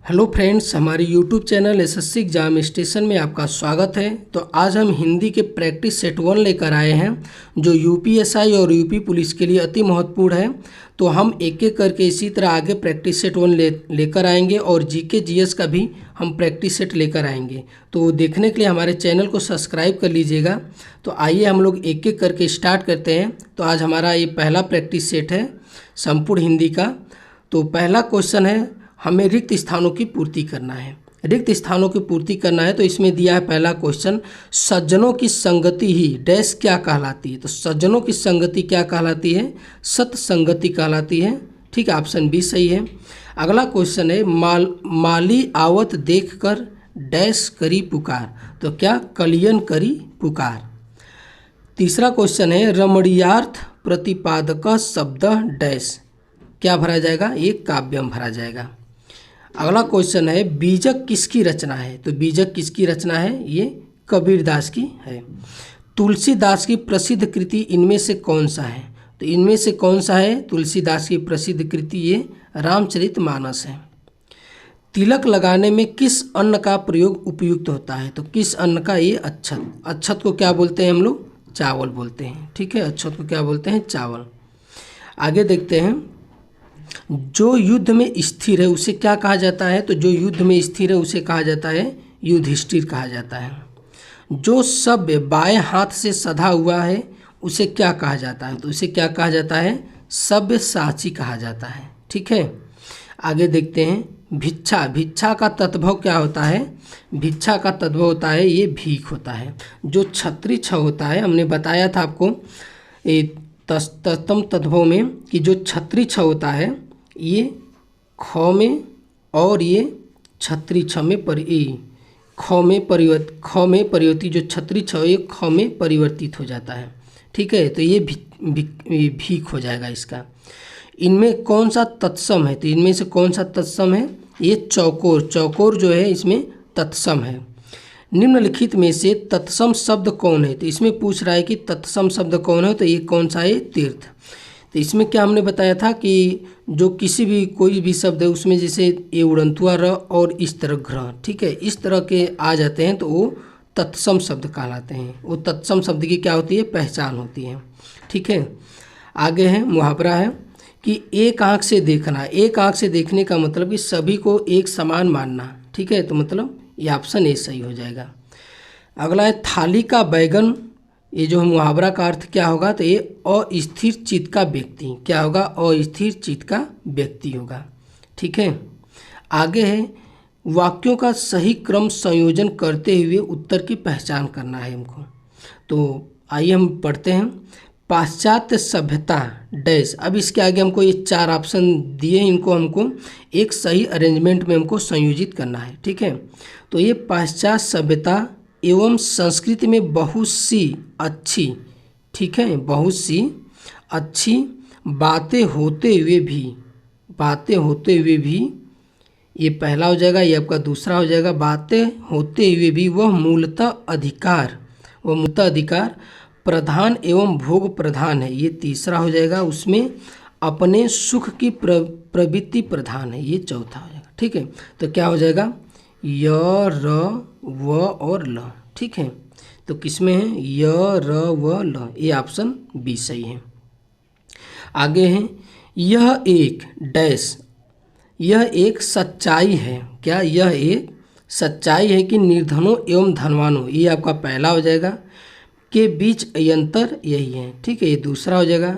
Hello friends, हमारे YouTube channel SSC exam station में आपका स्वागत है। तो आज हम हिंदी के प्रैक्टिस सेट 1 लेकर आए हैं जो यूपीएसआई और यूपी पुलिस के लिए अति महत्वपूर्ण है। तो हम एक एक करके इसी तरह आगे प्रैक्टिस सेट 1 लेकर आएंगे और जीके जीएस का भी हम प्रैक्टिस सेट लेकर आएंगे। तो देखने के लिए हमारे चैनल को सब्सक्राइब कर लीजिएगा। तो आइए हम लोग एक एक करके स्टार्ट करते हैं। तो आज हमारा ये पहला प्रैक्टिस सेट है संपूर्ण हिंदी का। तो पहला क्वेश्चन है, हमें रिक्त स्थानों की पूर्ति करना है। रिक्त स्थानों की पूर्ति करना है तो इसमें दिया है पहला क्वेश्चन, सज्जनों की संगति ही डैश क्या कहलाती है। तो सज्जनों की संगति क्या कहलाती है? सत्संगति कहलाती है। ठीक है, ऑप्शन बी सही है। अगला क्वेश्चन है, माली आवत देख कर डैश करी पुकार। तो क्या कलियन करी पुकार। तीसरा क्वेश्चन है, रमणीयार्थ प्रतिपादक शब्द डैश। क्या भरा जाएगा? ये काव्यम भरा जाएगा। अगला क्वेश्चन है, बीजक किसकी रचना है। तो बीजक किसकी रचना है? ये कबीरदास की है। तुलसीदास की प्रसिद्ध कृति इनमें से कौन सा है। तो इनमें से कौन सा है तुलसीदास की प्रसिद्ध कृति? ये रामचरितमानस है। तिलक लगाने में किस अन्न का प्रयोग उपयुक्त होता है। तो किस अन्न का? ये अक्षत। अक्षत को क्या बोलते हैं हम लोग? चावल बोलते हैं। ठीक है, अक्षत को क्या बोलते हैं? चावल। आगे देखते हैं, जो युद्ध में स्थिर है उसे क्या कहा जाता है। तो जो युद्ध में स्थिर है उसे कहा जाता है युधिष्ठिर कहा जाता है। जो सभ्य बाएं हाथ से सधा हुआ है उसे क्या कहा जाता है। तो उसे क्या कहा जाता है? सव्यसाची कहा जाता है। ठीक है, आगे देखते हैं, भिक्षा। भिक्षा का तद्भव क्या होता है? भिक्षा का तद्भव होता है ये भीख होता है। जो छत्री छ होता है, हमने बताया था आपको तत्तम तद्भव में कि जो छत्री छ होता है ये ख में और ये छत्री छ में ख में परिवर्तित, जो छत्री छ ये ख में परिवर्तित हो जाता है। ठीक है, तो ये भीख हो जाएगा इसका। इनमें कौन सा तत्सम है। तो इनमें से कौन सा तत्सम है? ये चौकोर। चौकोर जो है इसमें तत्सम है। निम्नलिखित में से तत्सम शब्द कौन है। तो इसमें पूछ रहा है कि तत्सम शब्द कौन है। तो ये कौन सा है? तीर्थ। तो इसमें क्या हमने बताया था कि जो किसी भी कोई भी शब्द है उसमें जैसे ये उड़ंतुआ र और इस तरह ग्रह, ठीक है, इस तरह के आ जाते हैं तो वो तत्सम शब्द कहलाते हैं। वो तत्सम शब्द की क्या होती है? पहचान होती है। ठीक है, आगे है मुहावरा है कि एक आँख से देखना। एक आँख से देखने का मतलब कि सभी को एक समान मानना। ठीक है, तो मतलब ये ऑप्शन ए सही हो जाएगा। अगला है, थाली का बैगन। ये जो मुहावरा का अर्थ क्या होगा? तो ये अस्थिर चित्त का व्यक्ति। क्या होगा? अस्थिर चित्त का व्यक्ति होगा। ठीक है, आगे है, वाक्यों का सही क्रम संयोजन करते हुए उत्तर की पहचान करना है हमको। तो आइए हम पढ़ते हैं, पाश्चात्य सभ्यता डैश। अब इसके आगे हमको ये 4 ऑप्शन दिए हैं, इनको हमको एक सही अरेंजमेंट में हमको संयोजित करना है। ठीक है, तो ये पाश्चात्य सभ्यता एवं संस्कृति में बहुत सी अच्छी, ठीक है, बहुत सी अच्छी बातें होते हुए भी, ये पहला हो जाएगा, ये आपका दूसरा हो जाएगा। बातें होते हुए भी वह मूलतः अधिकार प्रधान एवं भोग प्रधान है, ये तीसरा हो जाएगा। उसमें अपने सुख की प्रवृत्ति प्रधान है, ये चौथा हो जाएगा। ठीक है, तो क्या हो जाएगा? य र व और ल। ठीक है, तो किसमें है? य र व ल, ये ऑप्शन बी सही है। आगे है, यह एक डैश। यह एक सच्चाई है। क्या? यह एक सच्चाई है कि निर्धनों एवं धनवानों, ये आपका पहला हो जाएगा, के बीच अंतर यही है। ठीक है, ये दूसरा हो जाएगा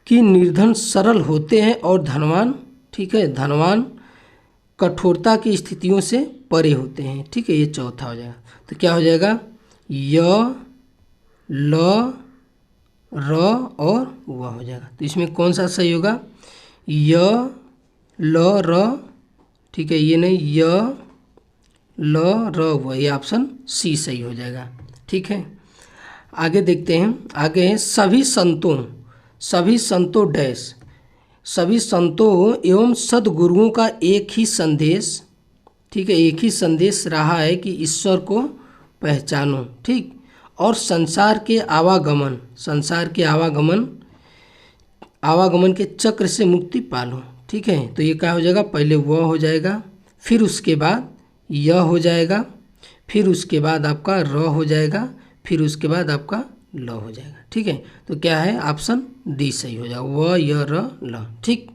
कि निर्धन सरल होते हैं और धनवान, ठीक है, धनवान कठोरता की स्थितियों से परे होते हैं। ठीक है, ये चौथा हो जाएगा। तो क्या हो जाएगा? य ल र और व हो जाएगा। तो इसमें कौन सा सही होगा? य ल र, ठीक है, ये नहीं, य ल र व, ये ऑप्शन सी सही हो जाएगा। ठीक है, आगे देखते हैं। आगे है, सभी संतों डैश। सभी संतों एवं सद्गुरुओं का एक ही संदेश, ठीक है, एक ही संदेश रहा है कि ईश्वर को पहचानो। ठीक, और संसार के आवागमन के चक्र से मुक्ति पालो। ठीक है, तो ये क्या हो जाएगा? पहले वह हो जाएगा, फिर उसके बाद य हो जाएगा, फिर उसके बाद आपका र हो जाएगा, फिर उसके बाद आपका ल हो जाएगा। ठीक है, तो क्या है, ऑप्शन डी सही हो जाएगा, व य र ल। ठीक,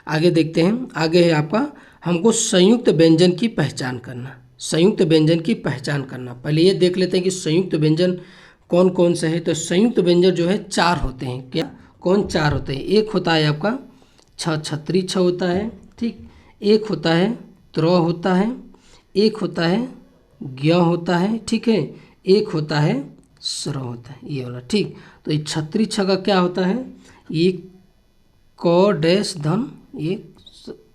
आगे देखते हैं। आगे है आपका, हमको संयुक्त व्यंजन की पहचान करना। संयुक्त व्यंजन की पहचान करना, पहले ये देख लेते हैं कि संयुक्त व्यंजन कौन कौन से है। तो संयुक्त व्यंजन जो है 4 होते हैं। क्या, कौन 4 होते हैं? एक होता है आपका छतरी छ होता है। ठीक, एक होता है त्र होता है, एक होता है ज्ञ होता है। ठीक है, एक होता है स्र होता है, ये वाला। ठीक, तो ये छतरी छ का क्या होता है? ये क डैश धन ये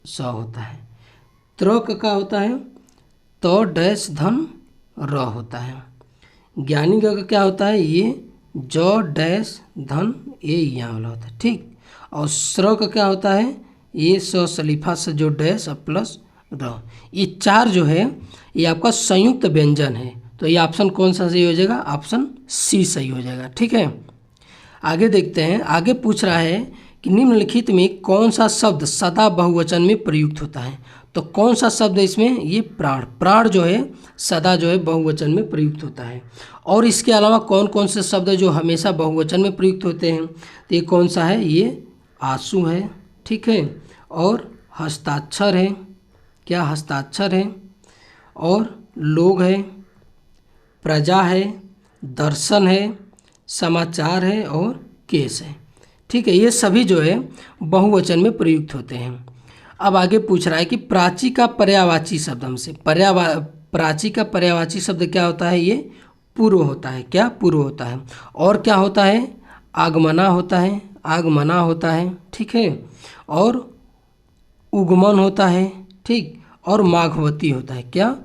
स होता है। त्र का क्या होता है? त डैश धन र होता है। ज्ञानी का क्या होता है? ये ज डैश धन ये यहाँ वाला होता है। ठीक, और स्र का क्या होता है? ये स सलीफा से जो डैश प्लस र। ये 4 जो है ये आपका संयुक्त व्यंजन है। तो ये ऑप्शन कौन सा सही हो जाएगा? ऑप्शन सी सही हो जाएगा। ठीक है, आगे देखते हैं। आगे पूछ रहा है कि निम्नलिखित में कौन सा शब्द सदा बहुवचन में प्रयुक्त होता है? तो कौन सा शब्द है इसमें? ये प्राण। प्राण जो है सदा जो है बहुवचन में प्रयुक्त होता है। और इसके अलावा कौन कौन से शब्द है जो हमेशा बहुवचन में प्रयुक्त होते हैं? तो ये कौन सा है? ये आंसू है। ठीक है, और हस्ताक्षर है। क्या, हस्ताक्षर है, और लोग है, प्रजा है, दर्शन है, समाचार है, और केस है। ठीक है, ये सभी जो है बहुवचन में प्रयुक्त होते हैं। अब आगे पूछ रहा है कि प्राची का पर्यायवाची शब्द हमसे प्राची का पर्यायवाची शब्द क्या होता है? ये पूर्व होता है। क्या, पूर्व होता है। और क्या होता है? आगमना होता है, आगमना होता है। ठीक है, और उगमन होता है। ठीक, और माघवती होता है। क्या,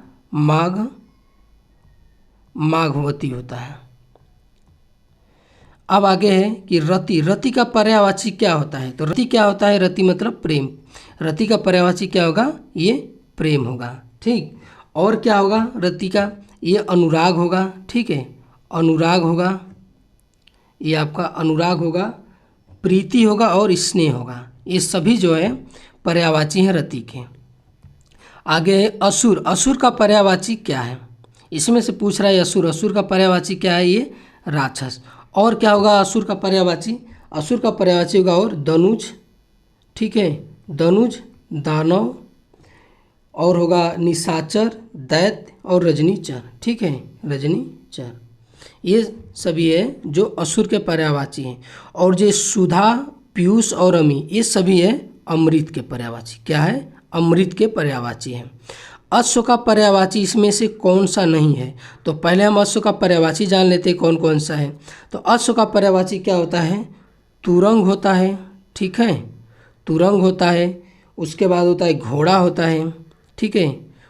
माघवती होता है। अब आगे है कि रति। रति का पर्यायवाची क्या होता है? तो रति क्या होता है? रति मतलब प्रेम। रति का पर्यायवाची क्या होगा? ये प्रेम होगा। ठीक, और क्या होगा रति का? ये अनुराग होगा। ठीक है, अनुराग होगा, ये आपका अनुराग होगा, प्रीति होगा, और स्नेह होगा। ये सभी जो है पर्यायवाची हैं रति के। आगे है असुर। असुर का पर्यायवाची क्या है? इसमें से पूछ रहा है असुर। असुर का पर्यायवाची क्या है? ये राक्षस। और क्या होगा असुर का पर्यायवाची? असुर का पर्यायवाची होगा और दनुज। ठीक है, दनुज, दानव, और होगा निशाचर, दैत्य, और रजनीचर। ठीक है, रजनीचर। ये सभी है जो असुर के पर्यायवाची हैं। और जो सुधा, पीयूष और अमी, ये सभी है अमृत के पर्यायवाची। क्या है? अमृत के पर्यायवाची हैं। अश्व का पर्यायवाची इसमें से कौन सा नहीं है? तो पहले हम अश्व का पर्यायवाची जान लेते हैं कौन कौन सा है। तो अश्व का पर्यायवाची क्या होता है? तुरंग होता है। ठीक है, तुरंग होता है। उसके बाद होता है घोड़ा होता है। ठीक है,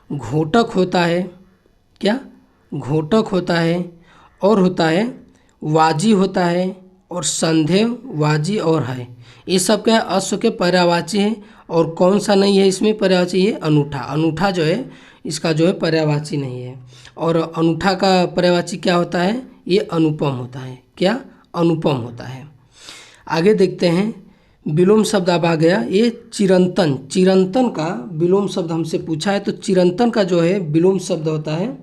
घोटक होता है। क्या, घोटक होता है। और होता है वाजी होता है, और संदेह, वाजी और है। ये सब क्या है? अश्व के पर्यायवाची है। और कौन सा नहीं है इसमें पर्यायवाची? ये अनूठा। अनूठा जो है इसका जो है पर्यायवाची नहीं है। और अनूठा का पर्यायवाची क्या होता है? ये अनुपम होता है। क्या, अनुपम होता है। आगे देखते हैं। विलोम शब्द अब आ गया। ये चिरंतन। चिरंतन का विलोम शब्द हमसे पूछा है। तो चिरंतन का जो है विलोम शब्द होता है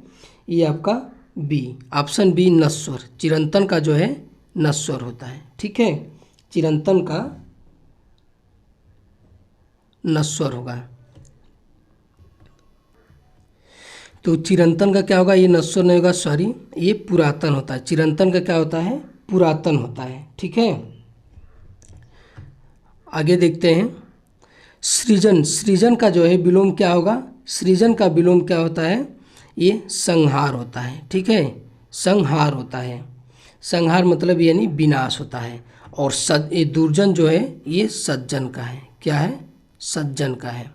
ये आपका बी, ऑप्शन बी, नश्वर। चिरंतन का जो है नश्वर होता है। ठीक है, चिरंतन का नश्वर होगा। तो चिरंतन का क्या होगा? ये नश्वर नहीं होगा, सॉरी, ये पुरातन होता है। चिरंतन का क्या होता है? पुरातन होता है। ठीक है, आगे देखते हैं। सृजन। सृजन का जो है विलोम क्या होगा? सृजन का विलोम क्या होता है? ये संहार होता है। ठीक है, संहार होता है। संहार मतलब यानी विनाश होता है। और ये दुर्जन जो है ये सज्जन का है। क्या है? सज्जन का है।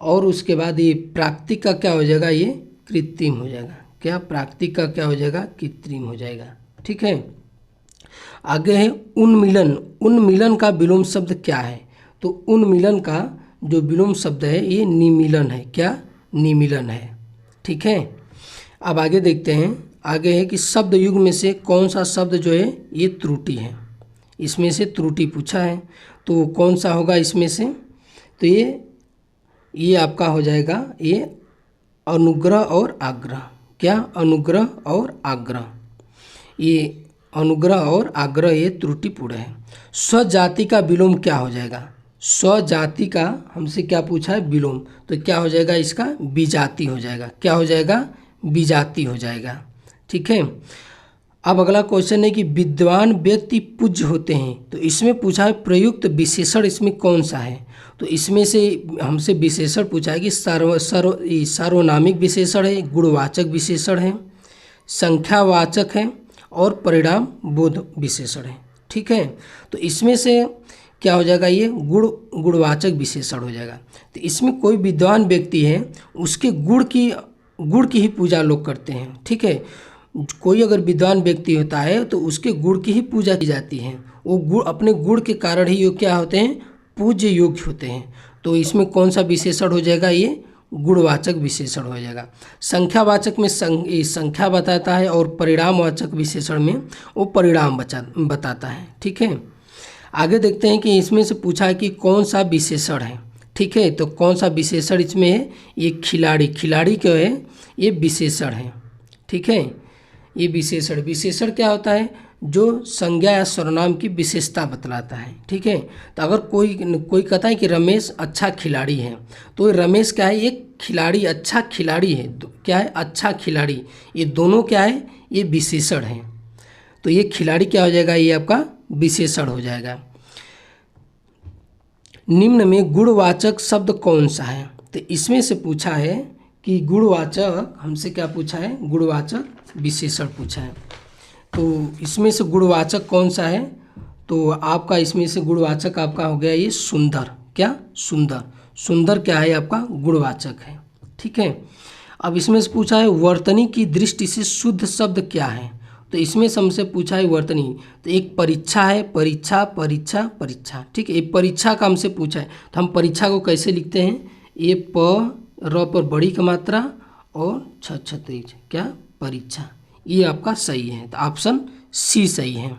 और उसके बाद ये प्राकृतिक का क्या हो जाएगा? ये कृत्रिम हो जाएगा। क्या, प्राकृतिक का क्या हो जाएगा? कृत्रिम हो जाएगा। ठीक है, आगे है उन्मिलन। उन्मिलन का विलोम शब्द क्या है? तो उन्मिलन का जो विलोम शब्द है ये निमीलन है। क्या, निमीलन है। ठीक है, अब आगे देखते हैं। आगे है कि शब्द युग में से कौन सा शब्द जो है ये त्रुटि है? इसमें से त्रुटि पूछा है, तो कौन सा होगा इसमें से? तो ये ये आपका हो जाएगा ये अनुग्रह और आग्रह। क्या? अनुग्रह और आग्रह। ये अनुग्रह और आग्रह ये त्रुटिपूर्ण है। स्वजाति का विलोम क्या हो जाएगा? स्वजाति का हमसे क्या पूछा है? विलोम। तो क्या हो जाएगा इसका? विजाति हो जाएगा। क्या हो जाएगा? विजाति हो जाएगा। ठीक है। अब अगला क्वेश्चन है कि विद्वान व्यक्ति पूज्य होते हैं। तो इसमें पूछा है प्रयुक्त विशेषण इसमें कौन सा है? तो इसमें से हमसे विशेषण पूछा है कि सार्वनामिक विशेषण है, गुणवाचक विशेषण है, संख्यावाचक है और परिणाम बोध विशेषण है। ठीक है। तो इसमें से क्या हो जाएगा? ये गुणवाचक विशेषण हो जाएगा। तो इसमें कोई विद्वान व्यक्ति है, उसके गुण की ही पूजा लोग करते हैं। ठीक है। कोई अगर विद्वान व्यक्ति होता है तो उसके गुण की ही पूजा की जाती है। वो गुण, अपने गुण के कारण ही ये क्या होते हैं? पूज्य योग्य होते हैं। तो इसमें कौन सा विशेषण हो जाएगा? ये गुणवाचक विशेषण हो जाएगा। संख्यावाचक में संख्या बताता है और परिणामवाचक विशेषण में वो परिणाम बताता है। ठीक है। आगे देखते हैं कि इसमें से पूछा है कि कौन सा विशेषण है। ठीक है। तो कौन सा विशेषण इसमें है? ये खिलाड़ी। खिलाड़ी क्या है? ये विशेषण है। ठीक है। ये विशेषण क्या होता है? जो संज्ञा या सर्वनाम की विशेषता बतलाता है। ठीक है। तो अगर कोई कहता है कि रमेश अच्छा खिलाड़ी है, तो रमेश क्या है? एक खिलाड़ी, अच्छा खिलाड़ी है। क्या है? अच्छा खिलाड़ी। ये दोनों क्या है? ये विशेषण है। तो ये खिलाड़ी क्या हो जाएगा? ये आपका विशेषण हो जाएगा। निम्न में गुणवाचक शब्द कौन सा है? तो इसमें से पूछा है कि गुणवाचक, हमसे क्या पूछा है? गुणवाचक विशेषण पूछा है। तो इसमें से गुणवाचक कौन सा है? तो आपका इसमें से गुणवाचक आपका हो गया ये सुंदर। क्या? सुंदर। सुंदर क्या है? आपका गुणवाचक है। ठीक है। अब इसमें से पूछा है वर्तनी की दृष्टि से शुद्ध शब्द क्या है? तो इसमें से हमसे पूछा है वर्तनी। तो एक परीक्षा है, परीक्षा परीक्षा परीक्षा। ठीक है। ये परीक्षा का हमसे पूछा है। तो हम परीक्षा को कैसे लिखते हैं? ये प र पर बड़ी का मात्रा और छ तेज। क्या? परीक्षा। ये आपका सही है। तो ऑप्शन सी सही है।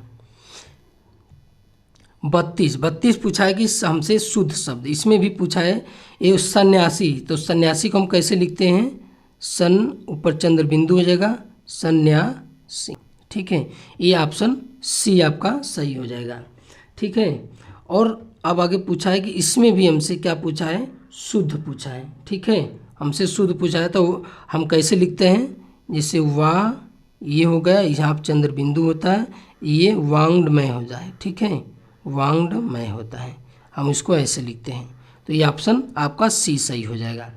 32 पूछा है कि हमसे शुद्ध शब्द। इसमें भी पूछा है ये सन्यासी। तो सन्यासी को हम कैसे लिखते हैं? सन ऊपर चंद्र बिंदु हो जाएगा, सन्यासी। ठीक है। ये ऑप्शन सी आपका सही हो जाएगा। ठीक है। और अब आगे पूछा है कि इसमें भी हमसे क्या पूछा है? शुद्ध पूछा है। ठीक है। हमसे शुद्ध पूछा है तो हम कैसे लिखते हैं? जैसे वाह, ये हो गया, यहाँ चंद्र बिंदु होता है, ये वांग्डमय हो जाए। ठीक है। वांग्डमय होता है, हम इसको ऐसे लिखते हैं। तो ये ऑप्शन आपका सी सही हो जाएगा।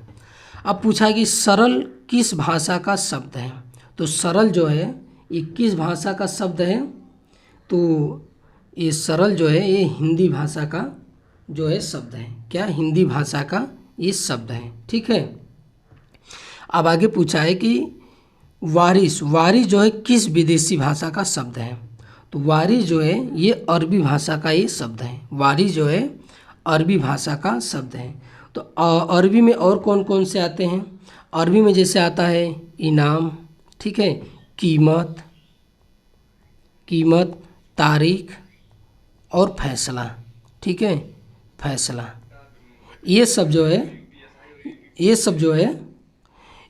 अब पूछा है कि सरल किस भाषा का शब्द है? तो सरल जो है ये किस भाषा का शब्द है? तो ये सरल जो है ये हिंदी भाषा का जो है शब्द है। क्या? हिंदी भाषा का ये शब्द है। ठीक है। अब आगे पूछा है कि वारिस जो है किस विदेशी भाषा का शब्द है? तो वारिस जो है ये अरबी भाषा का ये शब्द है। वारिस जो है अरबी भाषा का शब्द है। तो अरबी में और कौन कौन से आते हैं? अरबी में जैसे आता है इनाम। ठीक है। कीमत, तारीख और फैसला। ठीक है। फैसला। ये सब जो है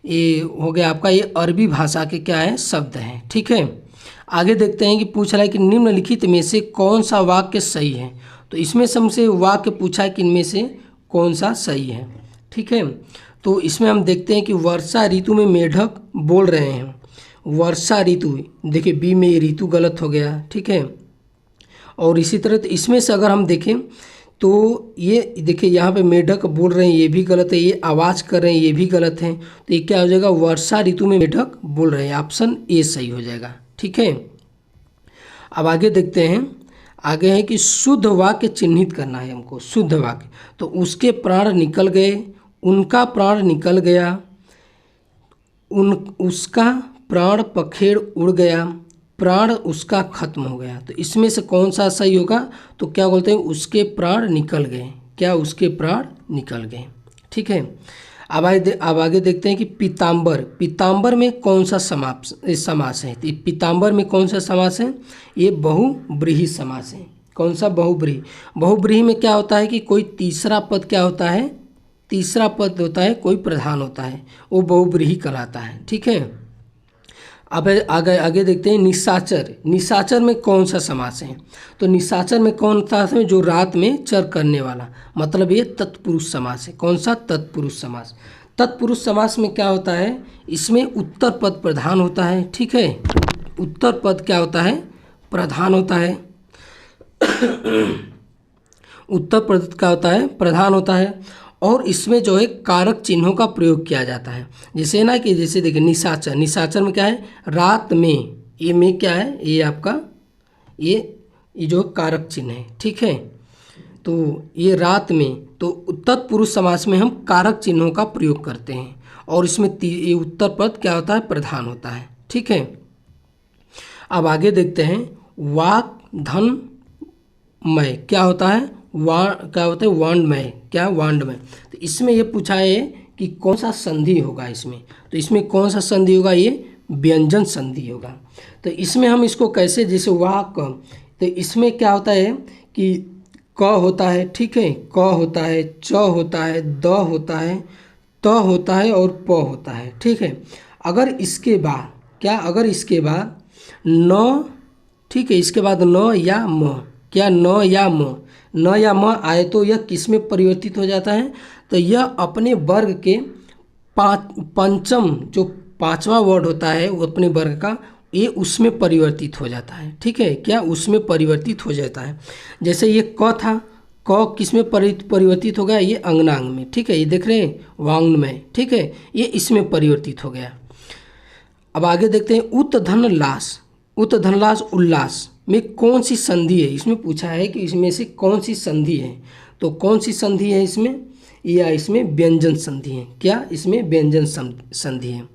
ये हो गया आपका ये अरबी भाषा के क्या है? शब्द हैं। ठीक है। आगे देखते हैं कि पूछ रहा है कि निम्नलिखित में से कौन सा वाक्य सही है? तो इसमें से हमसे वाक्य पूछा है कि इनमें से कौन सा सही है। ठीक है। तो इसमें हम देखते हैं कि वर्षा ऋतु में मेढक बोल रहे हैं। वर्षा ऋतु, देखिए बी में ये ऋतु गलत हो गया। ठीक है। और इसी तरह तो इसमें से अगर हम देखें तो ये देखिए यहाँ पे मेढक बोल रहे हैं, ये भी गलत है। ये आवाज़ कर रहे हैं, ये भी गलत है। तो ये क्या हो जाएगा? वर्षा ऋतु में मेढक बोल रहे हैं। ऑप्शन ए सही हो जाएगा। ठीक है। अब आगे देखते हैं। आगे है कि शुद्ध वाक्य चिन्हित करना है हमको। शुद्ध वाक्य, तो उसके प्राण निकल गए, उनका प्राण निकल गया, उसका प्राण पखेड़ उड़ गया, प्राण उसका खत्म हो गया। तो इसमें से कौन सा सही होगा? तो क्या बोलते हैं? उसके प्राण निकल गए। क्या? उसके प्राण निकल गए। ठीक है। अब आगे देखते हैं कि पीताम्बर में कौन सा समास है? तो पीताम्बर में कौन सा समास है? ये बहुब्रीहि समास है। कौन सा? बहुब्रीहि। बहुब्रीहि में क्या होता है कि कोई तीसरा पद क्या होता है? तीसरा पद होता है कोई प्रधान होता है, वो बहुब्रीहि कहलाता है। ठीक है, अब आगे आगे देखते हैं निशाचर। निशाचर में कौन सा समास है? तो निशाचर में कौन सा है? जो रात में चर करने वाला, मतलब ये तत्पुरुष समास है। कौन सा? तत्पुरुष समास। तत्पुरुष समास में क्या होता है? इसमें उत्तर पद प्रधान होता है। ठीक है, उत्तर पद क्या होता है? प्रधान होता है। उत्तर पद क्या होता है? प्रधान होता है। और इसमें जो है कारक चिन्हों का प्रयोग किया जाता है। जैसे ना कि जैसे देखिए निशाचर, निशाचर में क्या है? रात में, ये में क्या है? ये आपका ये जो कारक चिन्ह है। ठीक है, तो ये रात में, तो तत्पुरुष समास में हम कारक चिन्हों का प्रयोग करते हैं और इसमें ये उत्तर पद क्या होता है? प्रधान होता है। ठीक है, अब आगे देखते हैं वाक धन मय क्या होता है? क्या होता है? वांडमय। क्या? वांडमय। तो इसमें ये पूछा है कि कौन सा संधि होगा इसमें, तो इसमें कौन सा संधि होगा? ये व्यंजन संधि होगा। तो इसमें हम इसको कैसे, जैसे वाक, तो इसमें क्या होता है कि क होता है। ठीक है, क होता है, च होता है, द होता है, त होता है और प होता है। ठीक है, अगर इसके बाद क्या? अगर इसके बाद न, ठीक है, इसके बाद न या म, क्या? न या म, न या म आए तो यह किस में परिवर्तित हो जाता है? तो यह अपने वर्ग के पंचम, जो पांचवा वर्ड होता है वो अपने वर्ग का, ये उसमें परिवर्तित हो जाता है। ठीक है, क्या? उसमें परिवर्तित हो जाता है। जैसे ये क था, क किस में परिवर्तित हो गया? ये अंगनांग में। ठीक है, ये देख रहे हैं वांग्मय। ठीक है, ये इसमें परिवर्तित हो गया। अब आगे देखते हैं उत धन लास। उत धन लास उल्लास में कौन सी संधि है? इसमें पूछा है कि इसमें से कौन सी संधि है। तो कौन सी संधि है इसमें? या इसमें व्यंजन संधि है। क्या? इसमें व्यंजन संधि है।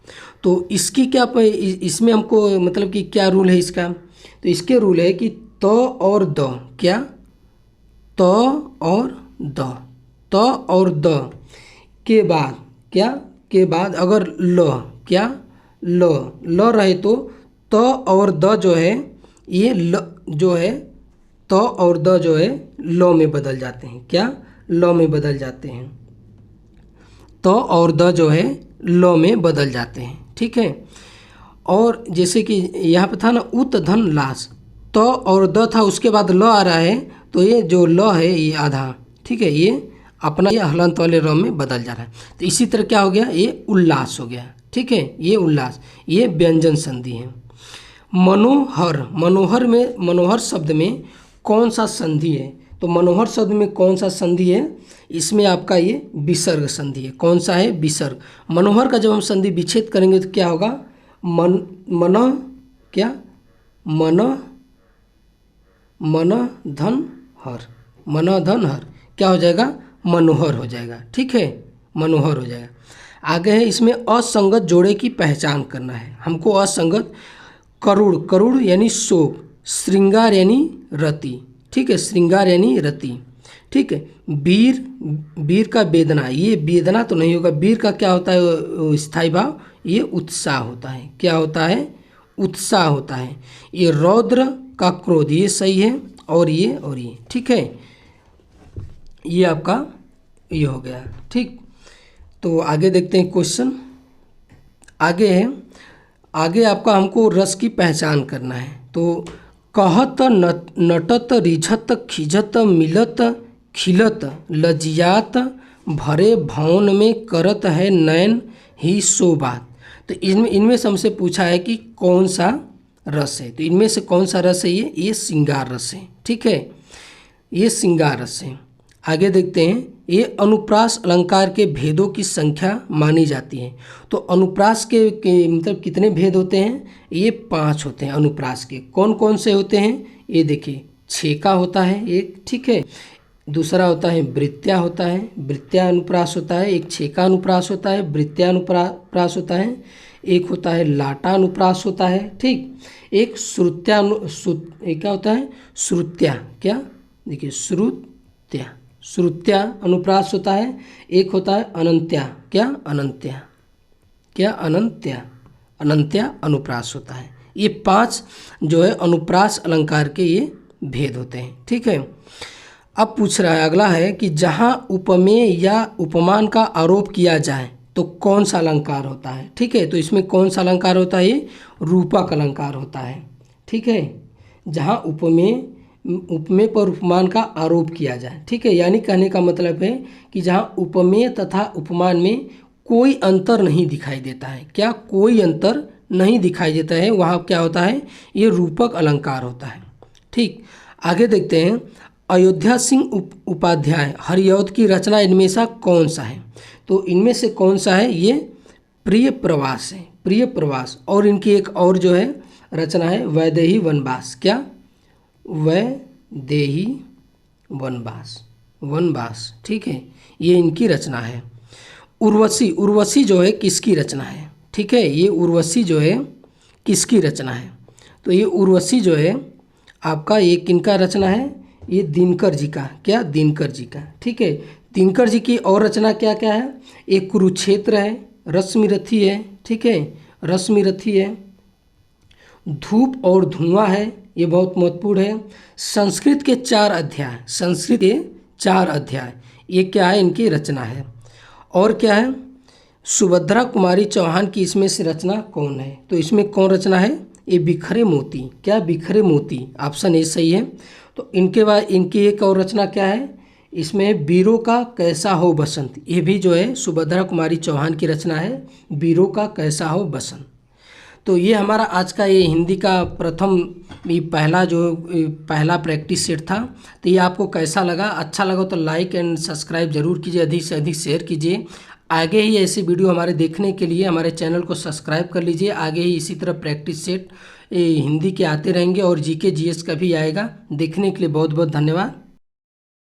तो इसकी क्या इसमें हमको मतलब कि क्या रूल है इसका? तो इसके रूल है कि त और द, क्या? त और द, त और द के बाद क्या? के बाद अगर ल, क्या? ल रहे तो त और द जो है ये ल जो है, त और द जो है ल में बदल जाते हैं। क्या? ल में बदल जाते हैं। त और द जो है ल में बदल जाते हैं। ठीक है, और जैसे कि यहाँ पे था ना उत धन लास, त और द था, उसके बाद ल आ रहा है, तो ये जो ल है ये आधा, ठीक है, ये अपना ये हलंत वाले र में बदल जा रहा है। तो इसी तरह क्या हो गया? ये उल्लास हो गया। ठीक है, ये उल्लास, ये व्यंजन संधि है। मनोहर, मनोहर में, मनोहर शब्द में कौन सा संधि है? तो मनोहर शब्द में कौन सा संधि है? इसमें आपका ये विसर्ग संधि है। कौन सा है? विसर्ग। मनोहर का जब हम संधि विच्छेद करेंगे तो क्या होगा? मन क्या? मन धन हर, मन धन हर क्या हो जाएगा? मनोहर हो जाएगा। ठीक है, मनोहर हो जाएगा। आगे है इसमें असंगत जोड़े की पहचान करना है हमको। असंगत, करुड़, करुड़ यानी शोक, श्रृंगार यानी रति। ठीक है, श्रृंगार यानी रति। ठीक है, वीर, वीर का वेदना, ये वेदना तो नहीं होगा। वीर का क्या होता है? स्थायी भाव, ये उत्साह होता है। क्या होता है? उत्साह होता है। ये रौद्र का क्रोध, ये सही है, और ये ठीक है, ये आपका ये हो गया। ठीक, तो आगे देखते हैं क्वेश्चन। आगे है, आगे आपका हमको रस की पहचान करना है। तो कहत नटत रिझत खिजत मिलत खिलत लजियात भरे भवन में करत है नयन ही सो बात। तो इनमें से हमसे पूछा है कि कौन सा रस है। तो इनमें से कौन सा रस है? ये श्रृंगार रस है। ठीक है, ये श्रृंगार रस है। आगे देखते हैं, ये अनुप्रास अलंकार के भेदों की संख्या मानी जाती है। तो अनुप्रास के मतलब कितने भेद होते हैं? ये 5 होते हैं अनुप्रास के। कौन कौन से होते हैं? ये देखिए, छेका होता है एक, ठीक है, दूसरा होता है वृत्त्या होता है, वृत्त्या अनुप्रास होता है, एक छेका अनुप्रास होता है, वृत्त्या अनुप्रास होता है, एक होता है लाटा अनुप्रास होता है। ठीक, एक श्रुत्या एक क्या होता है? श्रुत्या, क्या? देखिए, श्रुत्या, श्रुत्या अनुप्रास होता है। एक होता है अनंत्या, क्या? अनंत्या, क्या? अनंत्या, अनंत्या अनुप्रास होता है। ये 5 जो है अनुप्रास अलंकार के ये भेद होते हैं। ठीक है, अब पूछ रहा है, अगला है कि जहाँ उपमेय या उपमान का आरोप किया जाए तो कौन सा अलंकार होता है। ठीक है, तो इसमें कौन सा अलंकार होता है, ये रूपक अलंकार होता है। ठीक है, जहाँ उपमेय पर उपमान का आरोप किया जाए। ठीक है, यानी कहने का मतलब है कि जहाँ उपमेय तथा उपमान में कोई अंतर नहीं दिखाई देता है, क्या कोई अंतर नहीं दिखाई देता है, वहाँ क्या होता है, ये रूपक अलंकार होता है। ठीक, आगे देखते हैं, अयोध्या सिंह उपाध्याय हरिऔध की रचना इनमें से कौन सा है। तो इनमें से कौन सा है, ये प्रिय प्रवास है, प्रिय प्रवास। और इनकी एक और जो है रचना है वैदेही वनवास। क्या, वैदेही वनवास, वनवास। ठीक है, ये इनकी रचना है। उर्वशी, उर्वशी जो है किसकी रचना है। ठीक है, ये उर्वशी जो है किसकी रचना है। तो ये उर्वशी जो है आपका ये किनका रचना है, ये दिनकर जी का। क्या, दिनकर जी का। ठीक है, दिनकर जी की और रचना क्या क्या है, एक कुरुक्षेत्र है, रश्मिरथी है। ठीक है, रश्मिरथी है, धूप और धुआं है, ये बहुत महत्वपूर्ण है। संस्कृत के 4 अध्याय, संस्कृत के 4 अध्याय, ये क्या है, इनकी रचना है। और क्या है, सुभद्रा कुमारी चौहान की इसमें से रचना कौन है। तो इसमें कौन रचना है, ये बिखरे मोती। क्या, बिखरे मोती, ऑप्शन ए सही है। तो इनके बाद इनकी एक और रचना क्या है, इसमें वीरों का कैसा हो बसंत, ये भी जो है सुभद्रा कुमारी चौहान की रचना है, वीरों का कैसा हो बसंत। तो ये हमारा आज का ये हिंदी का प्रथम ये पहला प्रैक्टिस सेट था। तो ये आपको कैसा लगा, अच्छा लगा तो लाइक एंड सब्सक्राइब जरूर कीजिए, अधिक से अधिक शेयर कीजिए। आगे ही ऐसे वीडियो हमारे देखने के लिए हमारे चैनल को सब्सक्राइब कर लीजिए। आगे ही इसी तरह प्रैक्टिस सेट हिंदी के आते रहेंगे और जीके जीएस का भी आएगा। देखने के लिए बहुत बहुत धन्यवाद।